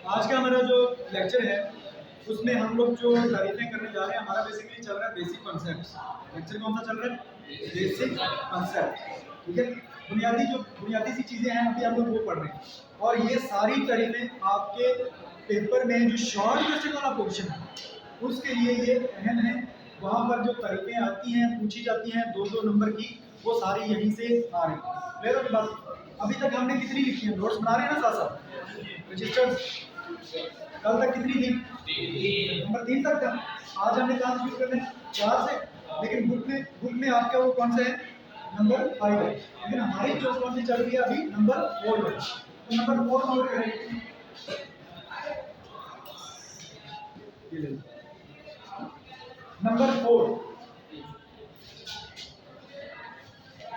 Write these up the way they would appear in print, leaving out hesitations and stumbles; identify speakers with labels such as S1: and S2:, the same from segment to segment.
S1: आज का हमारा जो लेक्चर है उसमें हम लोग जो तारीफें करने जा रहे हैं, हमारा बेसिकली चल रहा है बेसिक कॉन्सेप्ट्स। लेक्चर कौन सा चल रहा है? Basic concept. ठीक है, बुनियादी सी चीज़ें हैं, अभी हम लोग वो पढ़ रहे हैं। और ये सारी तारीफें आपके पेपर में जो शॉर्ट क्वेश्चन वाला क्वेश्चन है उसके लिए ये अहम है। वहाँ पर जो तारीफें आती हैं, पूछी जाती हैं 2-2 नंबर की, वो सारी यहीं से आ रही हैं। क्लियर होगी बात? अभी तक हमने कितनी लिखी है? नोट्स बना रहे हैं ना साथ साथ? रजिस्टर कल तक कितनी थी? नंबर 3 तक था। आज हमने काम शुरू कर दें 4 से, लेकिन बुक में आपका वो कौन सा है? नंबर 5 है। लेकिन हमारी जो कौन सी चल रही है अभी? नंबर 4 है। तो नंबर 4 नोट करें। नंबर 4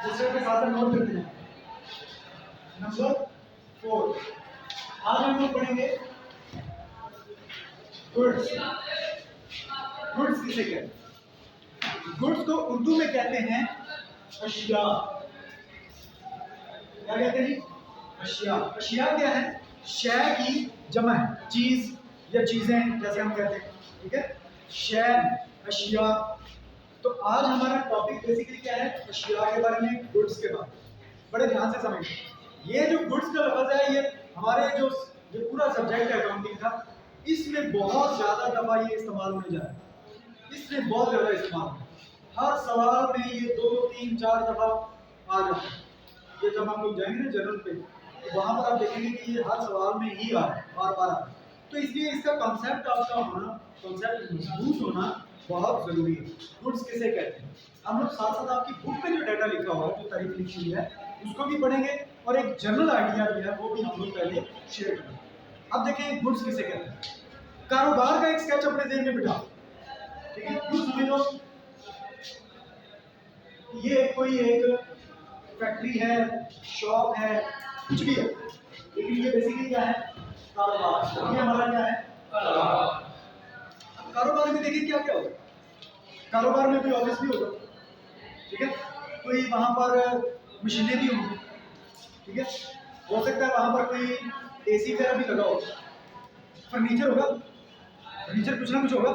S1: दूसरे के साथ नोट करते हैं। नंबर 4 आज हम लोग पढ़ेंगे गुड्स। गुड्स किसे कहते हैं? गुड्स को उर्दू में कहते हैं अशिया। क्या कहते हैं? अशिया। अशिया क्या है? शय की जमा है, चीज या चीजें जैसे हम कहते हैं। ठीक है, शय, अशिया। तो आज हमारा टॉपिक बेसिकली क्या है? अशिया के बारे में, गुड्स के बारे में। बड़े ध्यान से समझिए। ये जो गुड्स का लफ्ज है, ये हमारे जो पूरा सब्जेक्ट है अकाउंटिंग का, इसमें बहुत ज्यादा दफा ये इस्तेमाल होने जा रहा है। इसमें बहुत ज्यादा इस्तेमाल है। हर सवाल में ये 2, 3, 4 दफा आ जाता है। ये जब हम लोग जाएंगे ना जनरल पे, तो वहां पर आप देखेंगे कि ये हर सवाल में ही आ रहा है, बार बार आ रहा है। तो इसलिए इसका कॉन्सेप्ट आपका होना, कॉन्सेप्ट मजबूत होना बहुत जरूरी है। गुड्स किसे कहते हैं? हम लोग साथ साथ आपकी बुक में जो डाटा लिखा हुआ है, जो तारीफ लिखी हुई है, उसको भी पढ़ेंगे और एक जनरल आइडिया जो है वो भी हम लोग पहले शेयर करेंगे। अब देखें गुड्स किसे कहते हैं। कारोबार का एक स्केच अपने ज़हन में बिठा। ठीक है, यूं समझ लो ये कोई एक फैक्ट्री है, शॉप है, कुछ भी है, लेकिन ये बेसिकली क्या है? कारोबार। ये हमारा क्या है? कारोबार में देखिए क्या क्या होगा। कारोबार में कोई ऑफिस भी होगा, ठीक है, कोई वहां पर मशीनें भी होंगी, ठीक है, हो सकता है वहां पर कोई एसी वगैरह भी लगा होगा, फर्नीचर होगा, फर्नीचर कुछ ना कुछ होगा,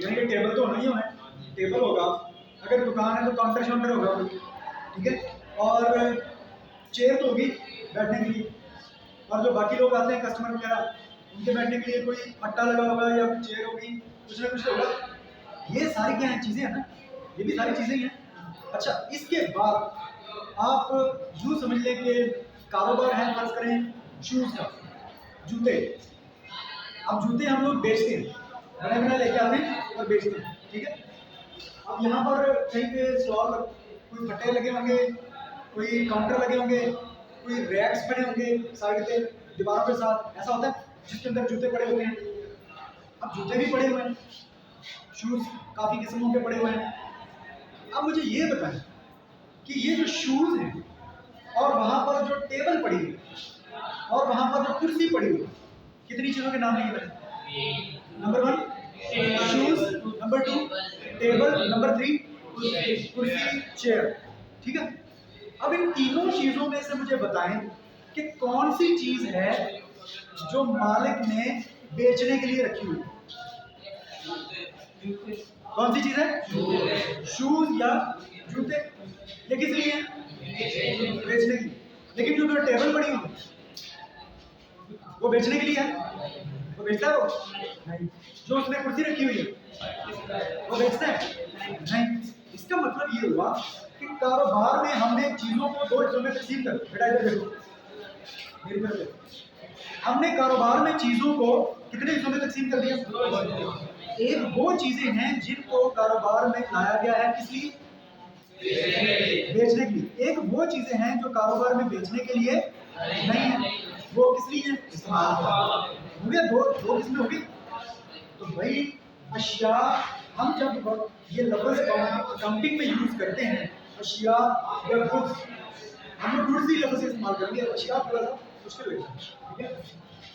S1: यानी कि टेबल तो होना ही होना है, टेबल होगा। अगर दुकान है तो काउंटर शाउंटर होगा, ठीक है, और चेयर तो होगी बैठने के लिए, और जो बाकी लोग आते हैं कस्टमर वगैरह, उनके बैठने के लिए कोई अट्टा लगा होगा या कोई चेयर होगी, कुछ ना कुछ होगा। ये सारी क्या है? चीजें हैं ना, ये भी सारी चीजें हैं। अच्छा, इसके बाद आप यूँ समझ लें कि कारोबार है, फर्ज करें शूज का, जूते। अब जूते हम लोग बेचते हैं, बने बने लेके आते हैं और बेचते हैं, ठीक है। अब यहाँ पर कहीं पे स्टॉल, कोई फट्टे लगे होंगे, कोई काउंटर लगे होंगे, कोई रैक्स बने होंगे साइड पे दीवारों के साथ, ऐसा होता है जिसके अंदर जूते पड़े हुए हैं। अब जूते भी पड़े हुए हैं, शूज काफी किस्मों के पड़े हुए हैं। अब मुझे ये बताएं कि ये जो शूज हैं और वहां पर जो टेबल पड़ी हुई और वहां पर जो कुर्सी पड़ी हुई, कितनी चीजों के नाम नहीं पता? Number 1 shoes, number 2 table, number 3 कुर्सी, चेयर, ठीक है। अब इन तीनों चीजों में से मुझे बताएं कि कौन सी चीज है जो मालिक ने बेचने के लिए रखी हुई? कौन सी चीज है? शूज या जूते। ये किस लिए है? बेचने के लिए। लेकिन जो टेबल पड़ी हुई वो बेचने के लिए है? वो बेचता है वो? नहीं। जो उसने कुर्सी रखी हुई है वो बेचता है? नहीं। इसका मतलब ये हुआ कि कारोबार में हमने चीजों को 2 हिस्सों में तकसीम कर, बेटा इधर देखो, मेरी तरफ देखो। हमने कारोबार में चीजों को कितने हिस्सों में तकसीम कर दिया? एक वो चीजें हैं जिनको कारोबार में लाया गया है, किस लिए? बेचने के लिए। एक वो चीजें हैं जो कारोबार में बेचने के लिए नहीं है, वो किस लिए? इस्तेमाल हो गया। दो किस्में होगी। तो भाई अशिया, हम जब ये लफ्ज अकाउंटिंग में यूज करते हैं, अशिया या गुड्स, हम लोग गुड्स ही लफ्ज इस्तेमाल करेंगे, अशिया थोड़ा सा मुश्किल होगा, ठीक है।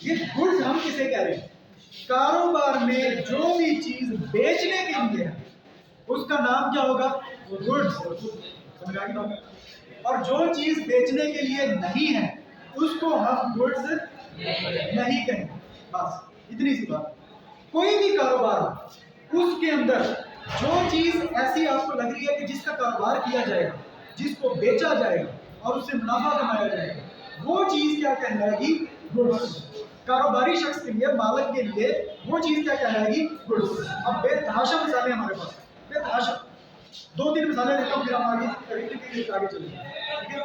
S1: ये गुड्स हम किसे कह रहे हैं? कारोबार में जो भी चीज बेचने के लिए है उसका नाम क्या होगा? गुड्स। समझ आ गई बात? और जो चीज बेचने के लिए नहीं है उसको हम गुड्स नहीं कहेंगे। बस इतनी सी बात। कोई भी कारोबार हो, उसके अंदर जो चीज ऐसी आपको लग रही है कि जिसका कारोबार किया जाएगा, जिसको बेचा जाएगा और उससे मुनाफा कमाया जाएगा, वो चीज क्या कहलाएगी? गुड्स। कारोबारी शख्स के लिए, मालिक के लिए वो चीज क्या कहलाएगी? गुड्स। अब बेतहाशा मिसालें हमारे पास, बेतहाशा। 2-3 मिसालें देता हूँ, फिर हम आगे आगे चलेंगे। ठीक है,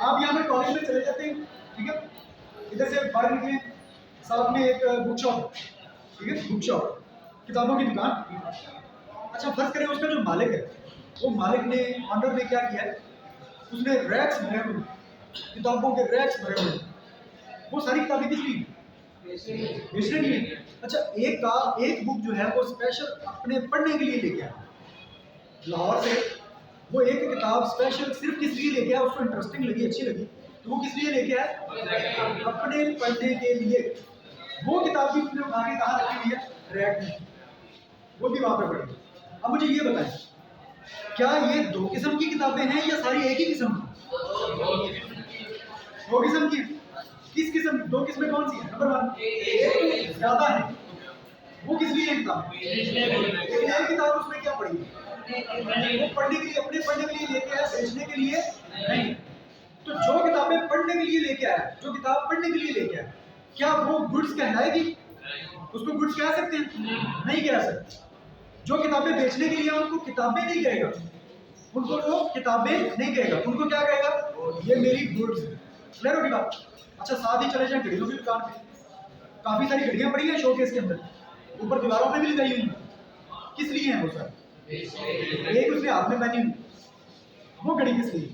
S1: आप यहाँ पे कॉलेज में चले जाते हैं, ठीक है, इधर से बाहर निकले, साथ में एक बुक शॉप, ठीक है, बुक शॉप, किताबों की दुकान। अच्छा, फर्ज करें उसका जो मालिक है, वो मालिक ने, ऑनर ने क्या किया है, उसने रैक्स भरे हुए, किताबों के रैक्स भरे हुए। वो सारी किताबें किस लिए? बेचने के लिए। अच्छा, एक बुक जो है वो स्पेशल अपने पढ़ने के लिए लेके आया लाहौर से। वो एक किताब स्पेशल सिर्फ किस लिए लेके आया? उसको इंटरेस्टिंग लगी, अच्छी लगी, तो वो किस लिए लेके आया? अपने पढ़ने के लिए। वो किताब भी उसने उठा के कहाँ रखी हुई है? रैक में, वो भी वहां पर पड़ी। अब मुझे ये बताएं, क्या ये 2 किस्म की किताबें हैं या सारी एक ही किस्म की? 2 किस्म की। किस किस्म? 2 किस्में कौन सी है? नंबर 1, एक तो ज्यादा है, वो किस लिए किताब? एक किताब उसमें क्या पड़ी? वो पढ़ने के लिए, अपने पढ़ने के लिए लेके आया, बेचने के लिए नहीं। तो जो किताबें पढ़ने के लिए लेके आया, जो किताब पढ़ने के लिए लेके आया, क्या वो गुड्स कहलाएगी? उसको गुड्स कह सकते हैं? नहीं कह सकते। जो किताबें बेचने के लिए, उनको किताबें नहीं कहेगा, उनको वो किताबें नहीं कहेगा, उनको क्या कहेगा? ये मेरी गुड्स। क्लियर होगी बात? अच्छा, साथ ही चले जाए घड़ियों की दुकान पे, काफी सारी घड़ियां पड़ी हैं शोकेस के अंदर, ऊपर दीवारों पे भी लगाई हुई हैं। किस लिए हैं वो सर? एक उसने हाथ में पहनी हुई, वो घड़ी किस लिए?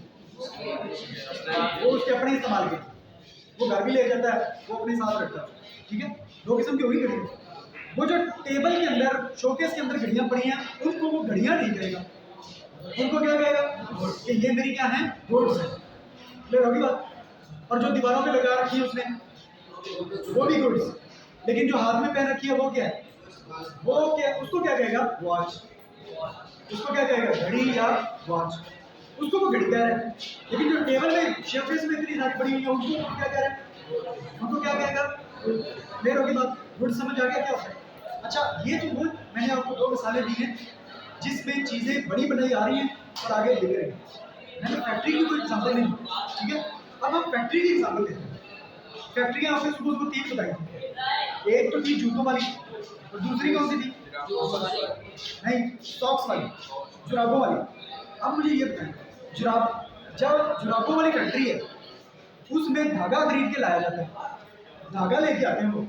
S1: वो उसके अपने इस्तेमाल के, वो घर भी ले जाता है, वो अपने साथ रखता है। ठीक है, 2 किस्म की होगी घड़ी। वो जो टेबल के अंदर, शोकेस के अंदर घड़ियां पड़ी हैं, उनको वो घड़ियां नहीं कहेगा, उनको क्या कहेगा? कि ये मेरी क्या है? गुड्स है। क्लियर होगी बात? और जो दीवारों पे लगा रखी है उसने, वो भी गुड्स। लेकिन जो हाथ में पहन रखी है वो क्या है? वो क्या, उसको क्या कहेगा? वॉच। उसको क्या कहेगा? घड़ी या वॉच। उसको वो घड़ी कह रहे हैं। लेकिन जो टेबल में शेफेस में इतनी सारी पड़ी हुई है, उनको क्या कह रहे हैं? उनको क्या कहेगा? क्लियर होगी बात? गुड समझ आ गया क्या होता है? अच्छा, ये तो वो मैंने आपको 2 मिसालें दी हैं जिसमें चीजें बड़ी बनाई आ रही हैं और आगे बिक रही हैं। मैंने फैक्ट्री की कोई एग्जाम्पल नहीं, ठीक है। अब हम फैक्ट्री की एग्जाम्पल देते हैं। फैक्ट्रियां आपने सुबह 3 बताई, एक तो थी जूतों वाली, और दूसरी कौन सी थी? नहीं, सॉक्स वाली, जुराबों वाली। अब मुझे ये बताएं, जब जुराबों वाली फैक्ट्री है, उसमें धागा खरीद के लाया जाता है, धागा लेके आते हैं वो,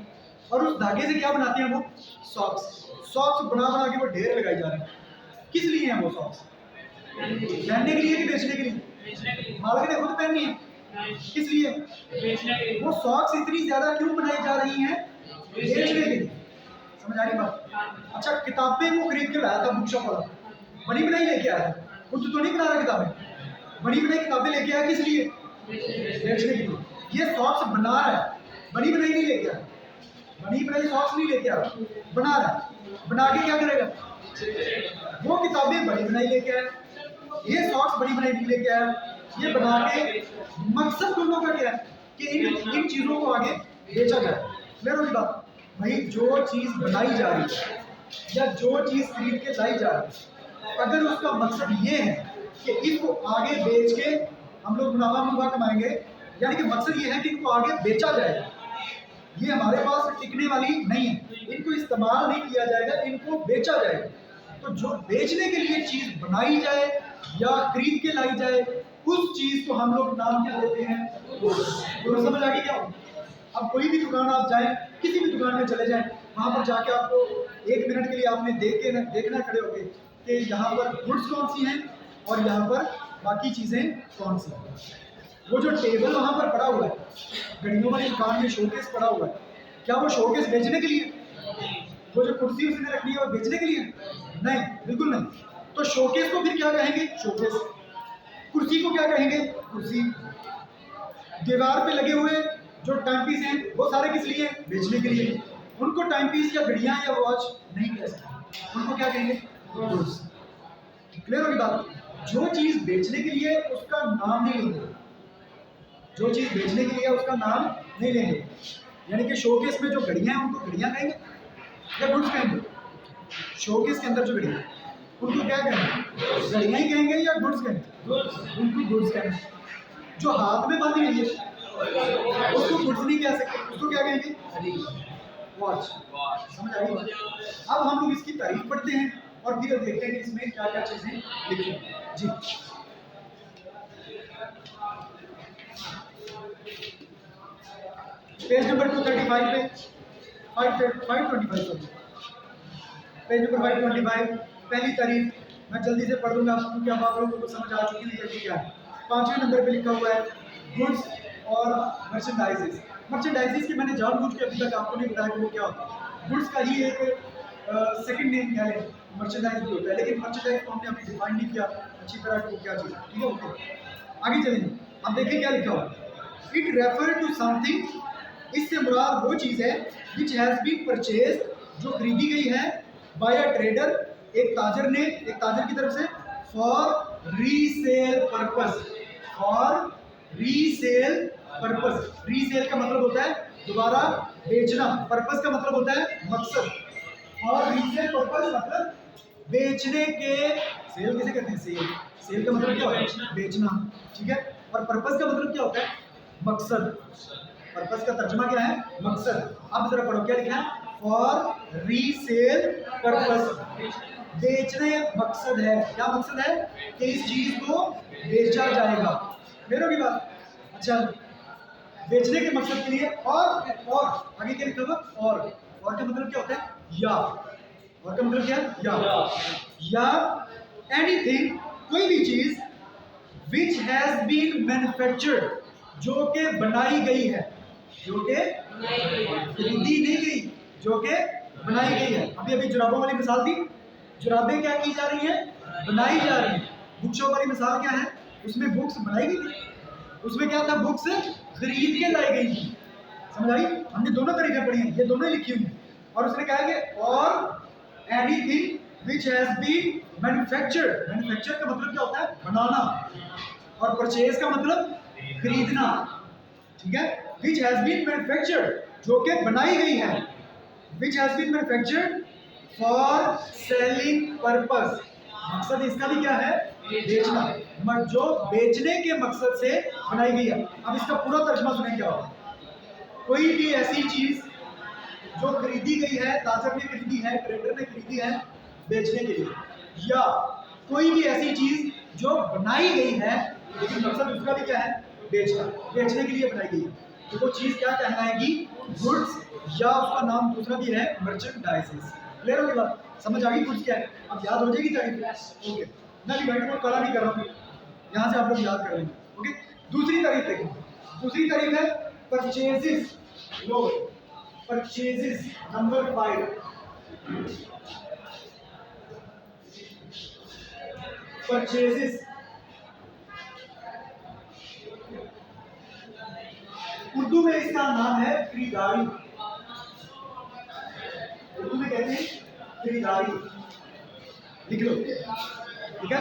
S1: और उस धागे से क्या बनाते हैं वो? सॉक्स। सॉक्स बना बना के वो ढेर लगाई जा रहे हैं। किस लिए हैं वो सॉक्स? पहनने के लिए कि बेचने के लिए? मालिक ने खुद पहननी है। किस लिए? बेचने के लिए। वो सॉक्स इतनी ज्यादा क्यों बनाई जा रही हैं? बेचने के लिए। समझ आ रही बात? अच्छा, किताबें वो खरीद के लाया था बुक शॉप वाला, बनी बनाई लेके आया, खुद तो नहीं बना रहा किताबें, बनी बनाई किताबें लेके आया। किस लिए? बेचने के लिए। ये सॉक्स बना रहा है, बनी बनाई नहीं लेके आया, बनी बनाई सॉक्स नहीं लेके आया, बना रहा है। बना के क्या करेगा? वो किताबें बनी बनाई लेके आया, ये सॉक्स बनी बनाई नहीं लेके आया। ये बना के मकसद दोनों का क्या है? कि इन चीजों को आगे बेचा जाए। क्लियर होगी बात? भाई, जो चीज बनाई जा रही है या जो चीज खरीद के लाई जा रही है, अगर उसका मकसद ये है कि इसको आगे बेच के हम लोग मुनाफा कमाएंगे, यानी कि मकसद ये है कि इनको आगे बेचा जाएगा, ये हमारे पास टिकने वाली नहीं है, इनको इस्तेमाल नहीं किया जाएगा, इनको बेचा जाएगा। तो जो बेचने के लिए चीज बनाई जाए या खरीद के लाई जाए, उस चीज को हम लोग नाम क्या देते हैं? गुड्स। समझ आ गई क्या? अब कोई भी दुकान आप जाएं, किसी भी दुकान में चले जाएं, वहां पर जाके आपको 1 मिनट के लिए आपने देखना खड़े होके कि यहाँ पर गुड्स कौन सी हैं और यहाँ पर बाकी चीजें कौन सी हैं। वो जो टेबल वहां पर पड़ा हुआ है, घड़ियों वाली दुकान में शोकेस पड़ा हुआ है, क्या वो शोकेस बेचने के लिए? वो जो कुर्सी उसने रखनी है वो बेचने के लिए? नहीं, बिल्कुल नहीं। तो शोकेस को फिर क्या कहेंगे? शोकेस। कुर्सी को क्या कहेंगे? कुर्सी। दीवार पे लगे हुए जो टाइम पीस हैं, वो सारे किस लिए? बेचने के लिए। उनको टाइम पीस या घड़ियां या वॉच नहीं कह सकते, उनको क्या कहेंगे? गुड्स। क्लियर होगी बात? जो चीज बेचने के लिए, उसका नाम नहीं लेंगे। जो चीज़ बेचने के लिए है उसका नाम नहीं लेंगे। यानी कि शोकेस में जो घड़ियाँ हैं उनको घड़ियाँ कहेंगे या गुड्स कहेंगे? शोकेस के अंदर जो घड़ियाँ उनको क्या कहेंगे? घड़ियाँ ही कहेंगे या गुड्स कहेंगे? उनको गुड्स कहेंगे। जो हाथ में बांधी हुई है उसको गुड्स नहीं कह सकते, उसको क्या कहेंगे? वॉच। समझ आ गई? अब हम लोग इसकी तारीफ पढ़ते हैं और फिर देखते हैं कि इसमें क्या क्या चीजें लिखी हैं। जी पेज नंबर 235 पे 525 पेज नंबर 525 पहली तारीफ मैं जल्दी से पढ़ दूंगा क्योंकि अब आप लोगों को समझ आ चुकी है कि क्या है। 5वें नंबर पे लिखा हुआ है गुड्स और मर्चेंडाइजेस। मर्चेंडाइजेस की मैंने जानबूझ के अभी तक आपको नहीं बताया कि वो क्या होता है। गुड्स का ही एक सेकंड नेम क्या है, मर्चेंडाइज भी होता है, लेकिन मर्चेंडाइज को हमने अभी डिफाइन नहीं किया अच्छी तरह कि वो क्या चीज़ है। ठीक है, ओके आगे चलेंगे। अब देखिए क्या लिखा हुआ है। इट रेफर टू समथिंग, इससे मुराद वो चीज़ है विच हैज़ बीन परचेज, जो खरीदी गई है बाय अ ट्रेडर, एक ताजर ने, एक ताजर की तरफ से, for resale purpose. For resale purpose, resale का मतलब होता है दोबारा बेचना, पर्पस का मतलब होता है मकसद। और रीसेल पर्पस मतलब बेचने के, सेल किसे कहते हैं? सेल, सेल का मतलब क्या होता है? बेचना। ठीक है, और पर्पस का मतलब क्या होता है? मकसद। पर्पस का तर्जुमा क्या है? मकसद। अब जरा पढ़ो क्या लिखा है? फॉर रीसेल पर्पस, बेचने मकसद है। क्या मकसद है? कि इस चीज को बेचा जाएगा। मेरे की बात? अच्छा, बेचने के मकसद के लिए। और आगे क्या लिखा हुआ? और का मतलब क्या होता है? या। और का मतलब क्या है? या एनीथिंग, कोई भी चीज, विच हैज बीन मैन्युफैक्चर्ड, जो के बनाई गई है, जो के खरीदी नहीं गई, जो के बनाई गई है। अभी अभी जुराबों वाली मिसाल थी, जुराबें क्या की जा रही है? बनाई जा रही है। बुक्सों वाली मिसाल क्या है? उसमें बुक्स बनाई गई थी, उसमें क्या था? बुक्स खरीद के लाई गई थी। समझ आई? हमने दोनों तरीके पढ़ी हैं, ये दोनों लिखी हुई हैं। और उसने कहा कि और anything which has been manufactured, manufacture का मतलब क्या होता है? बनाना, और परचेज का मतलब खरीदना। ठीक है, विच हैज बीन मैन्युफैक्चर्ड, जो कि बनाई गई है, which has been manufactured for selling purpose, मकसद इसका भी क्या है? बेचना, जो बेचने के मकसद से बनाई गई है। अब इसका पूरा तर्जुमा सुने क्या होगा। कोई भी ऐसी चीज जो खरीदी गई है, ताजर ने खरीदी है, ट्रेडर ने खरीदी है बेचने के लिए, या कोई भी ऐसी चीज जो बनाई गई है लेकिन मकसद उसका भी क्या है? बेचना, बेचने के लिए बनाई गई है, तो वो चीज क्या कहलाएगी? गुड्स, या उसका नाम दूसरा भी है मर्चेंडाइजेस। क्लियर होगी बात? समझ आ गई गुड्स क्या है? अब याद हो जाएगी तारीफ। ओके, मैं भी व्हाइट बोर्ड काला नहीं कर रहा हूँ, यहाँ से आप लोग याद कर लेंगे। ओके, दूसरी तारीफ देखो। दूसरी तारीफ है परचेजेस। लो, परचेजेस नंबर 5। परचेजेस उर्दू में इसका नाम है खरीदारी। उर्दू में कहते हैं खरीदारी। लिख लो, ठीक है?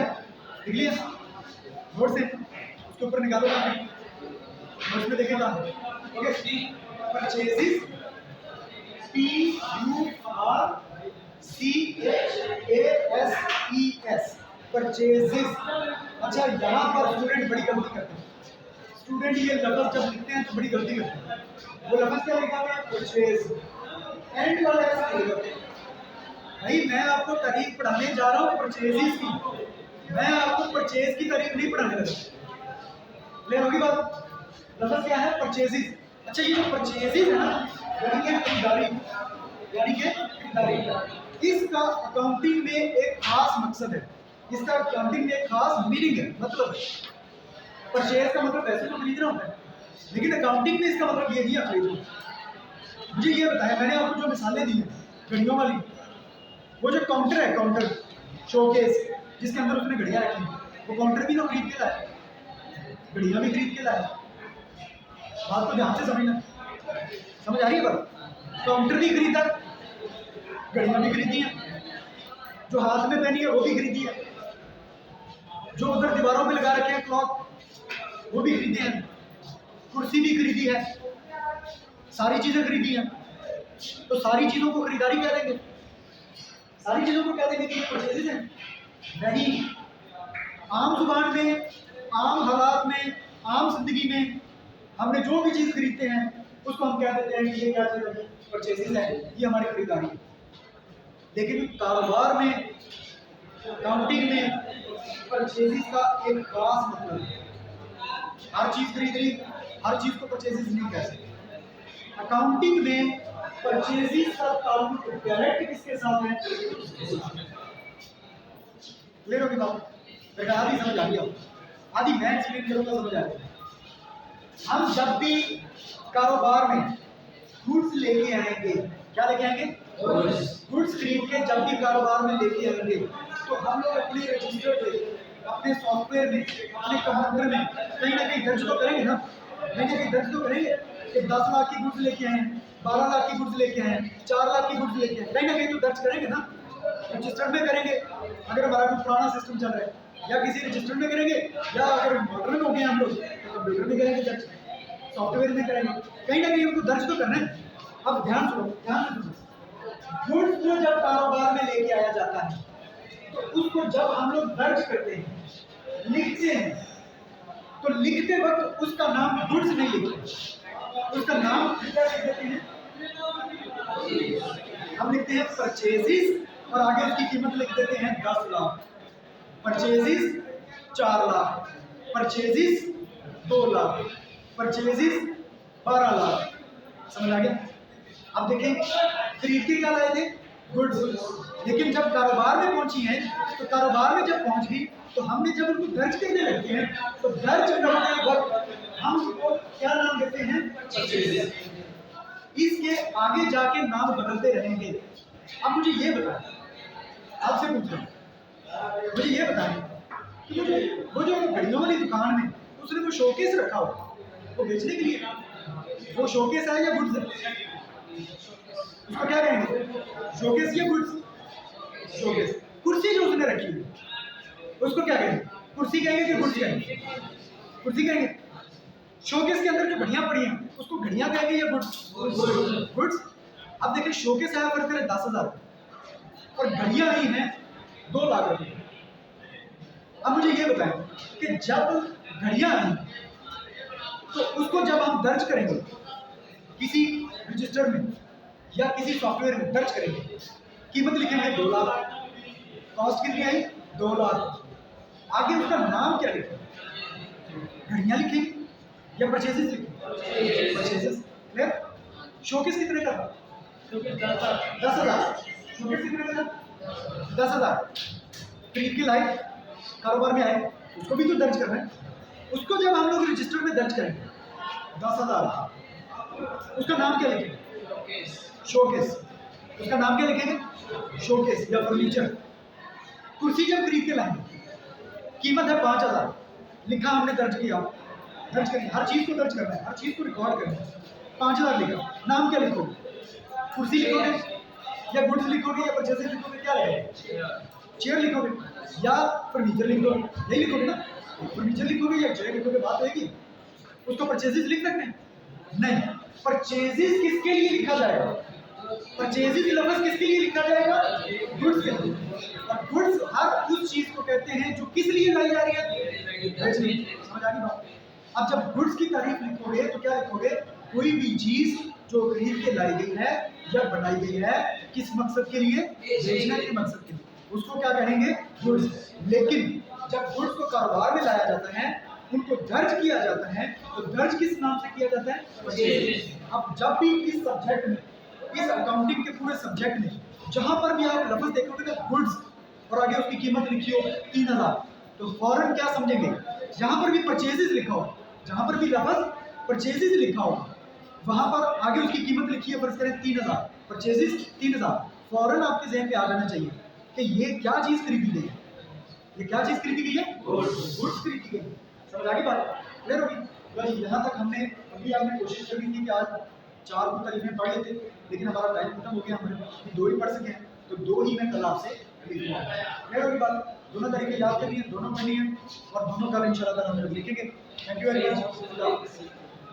S1: लिख लिया नोट से, उसके ऊपर निकालो नोट में देखेगा। Okay, purchases, PURCHASES, purchases. अच्छा, यहाँ पर स्टूडेंट बड़ी गलती करते हैं। स्टूडेंट ये लफ्ज जब लिखते हैं तो बड़ी गलती करते हैं। वो लफ्ज क्या लिखा है? परचेज, एंड वाला है। भाई मैं आपको तारीफ पढ़ाने जा रहा हूँ परचेजेस की, मैं आपको परचेज की तारीफ नहीं पढ़ाने लगा। क्लियर होगी बात? लफ्ज क्या है? परचेजेस। अच्छा, ये जो परचेजेस है ना, यानी कि खरीदारी, यानी कि खरीदारी, इसका अकाउंटिंग में एक खास मकसद है, इसका अकाउंटिंग में एक खास मीनिंग है, मतलब है। परचेज का मतलब पैसे तो खरीदना होता है, लेकिन अकाउंटिंग में इसका मतलब ये नहीं है खरीदना। मुझे ये बताया, मैंने आपको जो मिसालें दी हैं घड़ियों वाली, वो जो काउंटर है, काउंटर शोकेस जिसके अंदर उसने घड़ियां रखी, वो काउंटर भी तो खरीद के लाया, घड़ियां भी खरीद के लाया। बात तो ध्यान से समझना, समझ आ रही है बात? काउंटर भी खरीदा, घड़ियां भी खरीदी है, जो हाथ में पहनी है वो भी खरीदी है, जो उधर दीवारों पे लगा रखे हैं क्लॉक वो भी खरीदे हैं। कुर्सी भी खरीदी है, सारी चीजें खरीदी हैं, तो सारी चीजों को खरीदारी कह देंगे, सारी चीजों को कह देंगे कि ये परचेजेज हैं? नहीं। आम जुबान में, आम हालात में, आम जिंदगी में हमने जो भी चीज खरीदते हैं उसको हम कह देते हैं कि ये क्या चीज है, परचेजेज है, ये हमारी खरीदारी है। लेकिन कारोबार में, अकाउंटिंग में परचेजेज का एक खास मतलब है। हर चीज खरीद ली, हर चीज को परचेजेज नहीं कह सकते। अकाउंटिंग में परचेजेज का ताल्लुक डायरेक्ट किसके साथ है? क्लियर होगी बात? बेटा आधी समझ आ गया, आधी मैं एक्सप्लेन करूंगा, समझ आ गया। हम जब भी कारोबार में गुड्स लेके आएंगे, क्या लेके आएंगे? गुड्स खरीद के जब भी कारोबार में लेके आएंगे तो हम लोग अपने रजिस्टर पे, अपने सॉफ्टवेयर में, अपने कंप्यूटर में कहीं ना कहीं दर्ज तो करेंगे ना, कहीं ना कहीं दर्ज तो करेंगे कि 10 लाख की गुड्स लेके आए, 12 लाख की गुड्स लेके आए, 4 लाख की गुड्स लेके आए, कहीं ना कहीं तो दर्ज करेंगे ना, रजिस्टर में करेंगे। अगर हमारा कोई पुराना सिस्टम चल रहा है या किसी रजिस्टर में करेंगे, या अगर मॉडर्न हो गए हम लोग तो कंप्यूटर में करेंगे दर्ज, सॉफ्टवेयर में करेंगे, कहीं ना कहीं उनको दर्ज तो करना है। अब ध्यान सुनो, ध्यान से सुनो। गुड्स को जब कारोबार में लेके आया जाता है तो उसको जब हम लोग दर्ज करते हैं, लिखते हैं, तो लिखते वक्त उसका नाम गुड्स नहीं लिखते, उसका नाम क्या लिख देते हैं? हम लिखते हैं परचेजेस और आगे उसकी कीमत लिख देते हैं 10 lakh, purchases 4 lakh, purchases 2 lakh, purchases 12 lakh. समझ आ गया? अब देखें, खरीद के क्या लाए थे? गुड्स। लेकिन जब कारोबार में पहुंची हैं तो कारोबार में जब पहुंच गई तो हमने जब उनको दर्ज करने लगते हैं तो दर्ज करने वक्त हम उनको क्या नाम देते हैं? परचेजेस। इसके आगे जाके नाम बदलते रहेंगे। अब मुझे ये बताएं, आपसे पूछ रहा हूं, मुझे ये बताएं कि वो जो घड़ियों वाली दुकान में उसने वो शोकेस रखा हो, वो बेचने के लिए, वो शोकेस है या गुड्स है? उसको क्या कहेंगे? शोकेस या गुड्स? शोकेस। कुर्सी जो उसने रखी है उसको क्या कहेंगे? कुर्सी कहेंगे कि गुड्स कहेंगे? कुर्सी कहेंगे। शोकेस के अंदर जो घड़ियां पड़ी हैं उसको घड़ियां कहेंगे या गुड्स? गुड्स। अब देखिए, शोकेस आया फर्क करे 10,000 और घड़ियां आई हैं 2 लाख रुपए। अब मुझे ये बताएं कि जब घड़ियां आई तो उसको जब हम दर्ज करेंगे किसी रजिस्टर में या किसी सॉफ्टवेयर में दर्ज करेंगे, कीमत लिखेंगे 2 लाख, कॉस्ट कितनी आई? 2 लाख। आगे उसका नाम क्या लिखेंगे? घड़ियां लिखेंगे या परचेजेस लिखेंगे? परचेजेस। क्लियर? शोकेस कितने का था? 10,000। शोकेस कितने का था? 10,000। खरीद के लाए, कारोबार में आए, उसको भी तो दर्ज करना है। उसको जब हम लोग रजिस्टर में दर्ज करेंगे 10,000, उसका नाम क्या लिखेंगे? शोकेस। उसका नाम क्या लिखेंगे? शोकेस या फर्नीचर। कुर्सी जब खरीद के लाएंगे, कीमत है 5,000, लिखा हमने, दर्ज किया, दर्ज करेंगे, हर चीज को दर्ज करना है, हर चीज को रिकॉर्ड करना है। 5,000 लिखा, नाम क्या लिखोगे? कुर्सी लिखोगे या गुड्स लिखोगे या परचेजेस लिखोगे? क्या लिखोगे? चेयर लिखोगे या फर्नीचर लिखोगे? नहीं लिखोगे ना, फर्नीचर लिखोगे या चेयर लिखोगे, बात होगी। उसको परचेजेस लिख सकते हैं? नहीं। परचेजेस किसके लिए लिखा जाएगा? परचेजेस लफ्ज किसके लिए लिखा जाएगा? गुड्स के लिए। और गुड्स हर उस चीज को कहते हैं जो किस लिए लाई जा रही है? समझ आ गई बात? अब जब गुड्स की तारीफ लिखोगे तो क्या लिखोगे? कोई भी चीज जो खरीद के लाई गई है या बनाई गई है, किस मकसद के लिए? बेचने के मकसद के लिए, उसको क्या कहेंगे? गुड्स। लेकिन जब गुड्स को कारोबार में लाया जाता है, उनको दर्ज किया जाता है, तो दर्ज किस नाम से किया जाता है? परचेजेस। अब जब भी इस सब्जेक्ट में, इस अकाउंटिंग के पूरे सब्जेक्ट में जहां पर भी आप लफ्ज देखोगे ना गुड्स और आगे उसकी कीमत लिखी हो 3,000, तो फौरन क्या समझेंगे? जहां पर भी परचेजेस लिखा हो, जहां पर भी लफ्ज परचेजेस लिखा हो, वहां पर आगे उसकी कीमत लिखी है, फर्ज करें 3,000, परचेजेस 3,000, फौरन आपके जहन में आ जाना चाहिए कि ये क्या चीज खरीदी गई है? ये क्या चीज खरीदी गई है? गुड्स खरीदी गई है। समझ आ गई बात? क्लियर होगी? बस यहाँ तक हमने, अभी आपने कोशिश करी थी कि आज 4 मुख्तलिफें पढ़ लेते, लेकिन हमारा टाइम खत्म हो गया, हमारे 2 ही पढ़ सके हैं, तो 2 ही मैं कल आपसे लिखूंगा। क्लियर होगी बात? दोनों तरीके याद करनी है, दोनों पढ़नी है और दोनों कल इंशाल्लाह हम लोग लिखेंगे। Thank you very much.